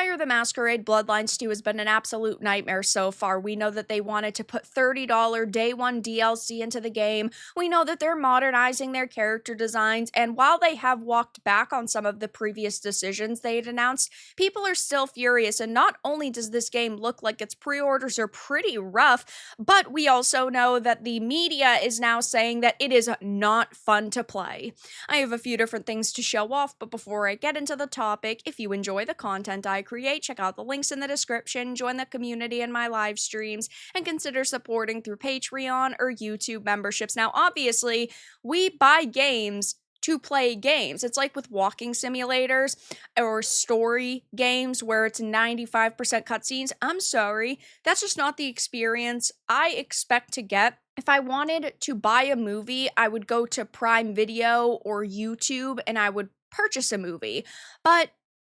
Vampire the Masquerade Bloodlines 2 has been an absolute nightmare so far. We know that they wanted to put $30 day one DLC into the game. We know that they're modernizing their character designs, and while they have walked back on some of the previous decisions they had announced, people are still furious. And not only does this game look like its pre-orders are pretty rough, but we also know that the media is now saying that it is not fun to play. I have a few different things to show off, but before I get into the topic, if you enjoy the content I create, check out the links in the description, join the community in my live streams, and consider supporting through Patreon or YouTube memberships. Now, obviously, we buy games to play games. It's like with walking simulators or story games where it's 95% cutscenes. I'm sorry, that's just not the experience I expect to get. If I wanted to buy a movie, I would go to Prime Video or YouTube and I would purchase a movie. But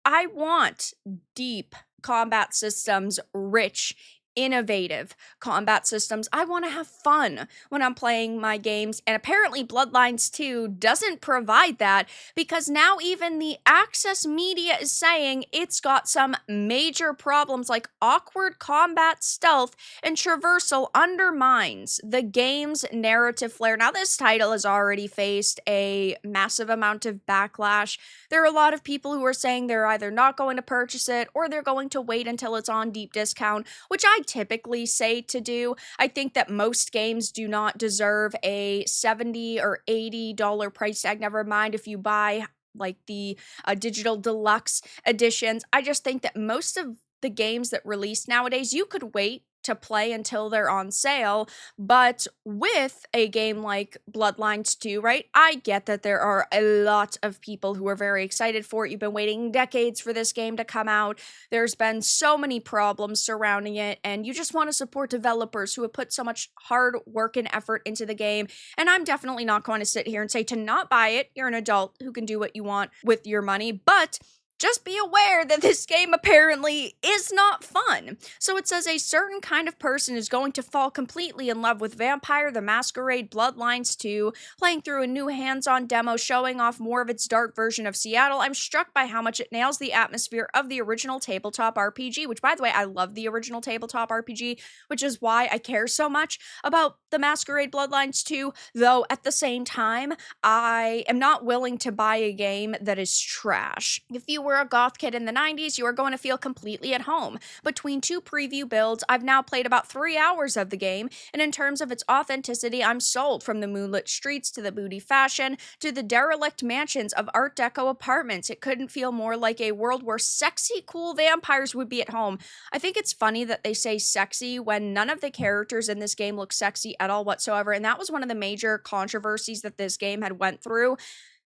I want deep combat systems, rich, innovative combat systems. I want to have fun when I'm playing my games, and apparently Bloodlines 2 doesn't provide that, because now even the Access media is saying it's got some major problems like awkward combat stealth and traversal undermines the game's narrative flair. Now, this title has already faced a massive amount of backlash. There are a lot of people who are saying they're either not going to purchase it or they're going to wait until it's on deep discount, which I typically say to do. I think that most games do not deserve a $70 or $80 price tag, never mind if you buy like the digital deluxe editions. I just think that most of the games that release nowadays, you could wait to play until they're on sale. But with a game like Bloodlines 2, right, I get that there are a lot of people who are very excited for it. You've been waiting decades for this game to come out. There's been so many problems surrounding it, and you just want to support developers who have put so much hard work and effort into the game. And I'm definitely not going to sit here and say to not buy it. You're an adult who can do what you want with your money, but just be aware that this game apparently is not fun. So it says a certain kind of person is going to fall completely in love with Vampire the Masquerade Bloodlines 2, playing through a new hands-on demo showing off more of its dark version of Seattle. I'm struck by how much it nails the atmosphere of the original tabletop RPG, which, by the way, I love the original tabletop RPG, which is why I care so much about the Masquerade Bloodlines 2, though at the same time, I am not willing to buy a game that is trash. If you were a goth kid in the 90s, you are going to feel completely at home. Between two preview builds, I've now played about 3 hours of the game, and in terms of its authenticity, I'm sold. From the moonlit streets to the booty fashion to the derelict mansions of Art Deco apartments, it couldn't feel more like a world where sexy, cool vampires would be at home. I think it's funny that they say sexy when none of the characters in this game look sexy at all whatsoever, and that was one of the major controversies that this game had went through.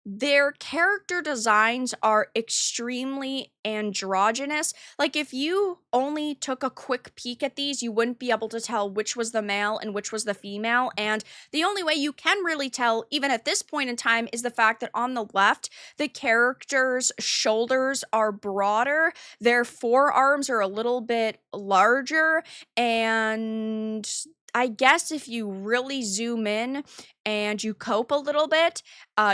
Their character designs are extremely androgynous. Like, if you only took a quick peek at these, you wouldn't be able to tell which was the male and which was the female. And the only way you can really tell, even at this point in time, is the fact that on the left, the character's shoulders are broader, their forearms are a little bit larger, and I guess if you really zoom in and you cope a little bit,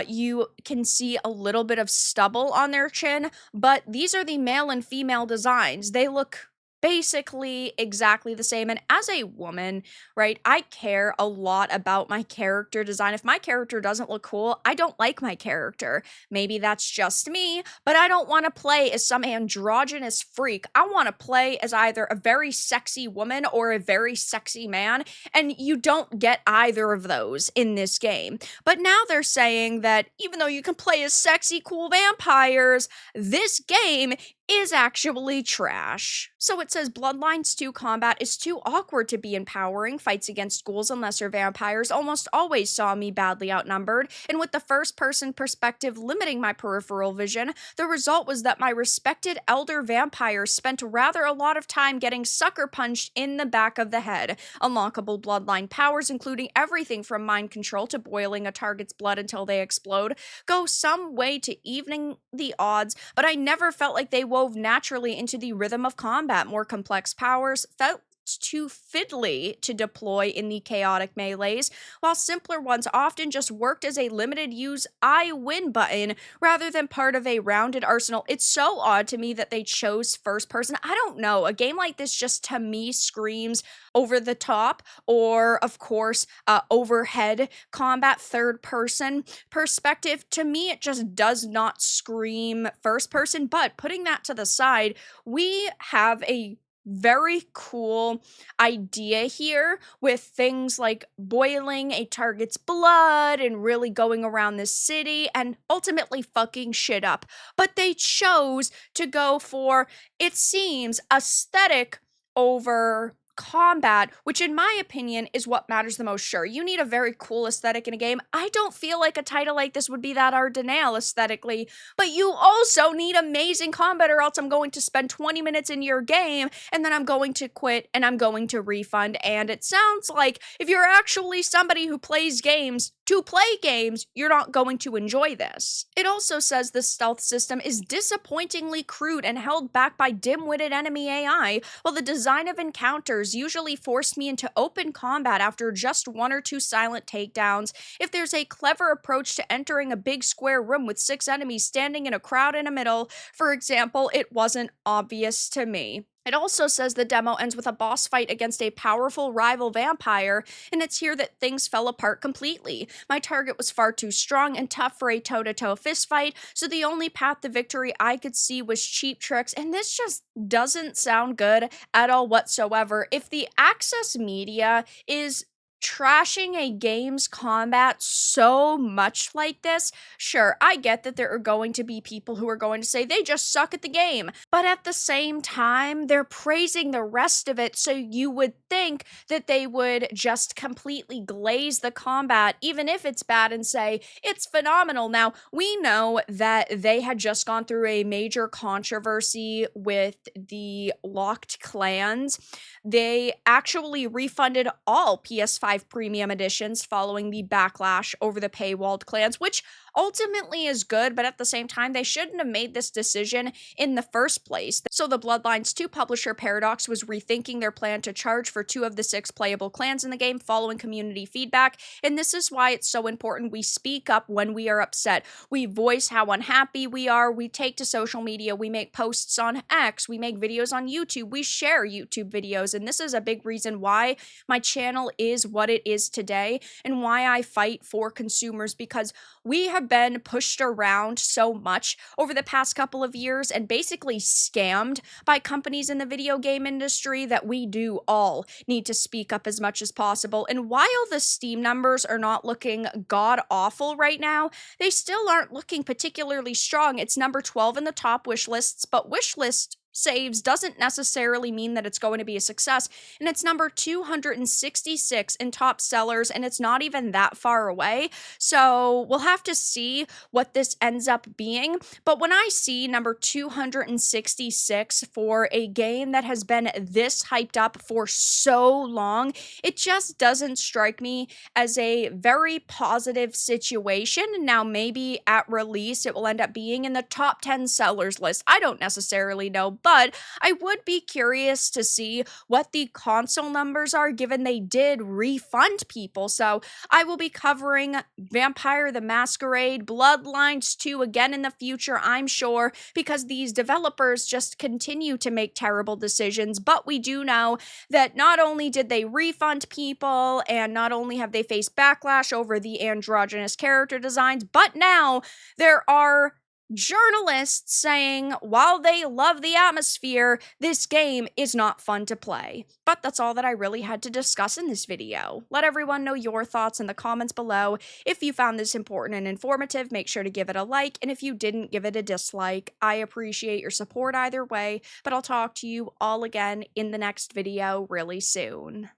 you can see a little bit of stubble on their chin, but these are the male and female designs. They look basically exactly the same. And as a woman, right, I care a lot about my character design. If my character doesn't look cool, I don't like my character. Maybe that's just me, but I don't want to play as some androgynous freak. I want to play as either a very sexy woman or a very sexy man, and you don't get either of those in this game. But now they're saying that even though you can play as sexy, cool vampires, this game is actually trash. So it says Bloodlines 2 combat is too awkward to be empowering. Fights against ghouls and lesser vampires almost always saw me badly outnumbered, and with the first-person perspective limiting my peripheral vision, the result was that my respected elder vampires spent rather a lot of time getting sucker punched in the back of the head. Unlockable bloodline powers, including everything from mind control to boiling a target's blood until they explode, go some way to evening the odds, but I never felt like they wove naturally into the rhythm of combat. More complex powers felt felt too fiddly to deploy in the chaotic melees, while simpler ones often just worked as a limited use I win button rather than part of a rounded arsenal. It's so odd to me that they chose first person. I don't know. A game like this just to me screams over the top, or of course, overhead combat, third person perspective. To me, it just does not scream first person. But putting that to the side, we have a very cool idea here with things like boiling a target's blood and really going around the city and ultimately fucking shit up. But they chose to go for, it seems, aesthetic over combat, which in my opinion is what matters the most. Sure, you need a very cool aesthetic in a game. I don't feel like a title like this would be that ordinar aesthetically, but you also need amazing combat, or else I'm going to spend 20 minutes in your game and then I'm going to quit and I'm going to refund. And it sounds like if you're actually somebody who plays games to play games, you're not going to enjoy this. It also says the stealth system is disappointingly crude and held back by dim-witted enemy AI, while the design of encounters usually forced me into open combat after just one or two silent takedowns. If there's a clever approach to entering a big square room with 6 enemies standing in a crowd in the middle, for example, it wasn't obvious to me. It also says the demo ends with a boss fight against a powerful rival vampire, and it's here that things fell apart completely. My target was far too strong and tough for a toe-to-toe fistfight, so the only path to victory I could see was cheap tricks, and this just doesn't sound good at all whatsoever. If the Access media is trashing a game's combat so much like this, sure, I get that there are going to be people who are going to say they just suck at the game, but at the same time, they're praising the rest of it, so you would think that they would just completely glaze the combat, even if it's bad, and say it's phenomenal. Now, we know that they had just gone through a major controversy with the locked clans. They actually refunded all PS5 premium editions following the backlash over the paywalled clans, which ultimately is good, but at the same time, they shouldn't have made this decision in the first place. So the Bloodlines 2 publisher Paradox was rethinking their plan to charge for 2 of the 6 playable clans in the game following community feedback, and this is why it's so important we speak up when we are upset. We voice how unhappy we are, we take to social media, we make posts on X, we make videos on YouTube, we share YouTube videos, and this is a big reason why my channel is what it is today and why I fight for consumers, because we have been pushed around so much over the past couple of years and basically scammed by companies in the video game industry that we do all need to speak up as much as possible. And while the Steam numbers are not looking god-awful right now, they still aren't looking particularly strong. It's number 12 in the top wish lists, but wish list saves doesn't necessarily mean that it's going to be a success, and it's number 266 in top sellers, and it's not even that far away, so we'll have to see what this ends up being. But when I see number 266 for a game that has been this hyped up for so long, it just doesn't strike me as a very positive situation. Now, maybe at release it will end up being in the top 10 sellers list. I don't necessarily know, but I would be curious to see what the console numbers are, given they did refund people. So I will be covering Vampire the Masquerade, Bloodlines 2 again in the future, I'm sure, because these developers just continue to make terrible decisions. But we do know that not only did they refund people, and not only have they faced backlash over the androgynous character designs, but now there are journalists saying while they love the atmosphere, this game is not fun to play. But that's all that I really had to discuss in this video. Let everyone know your thoughts in the comments below. If you found this important and informative, make sure to give it a like, and if you didn't, give it a dislike. I appreciate your support either way, but I'll talk to you all again in the next video really soon.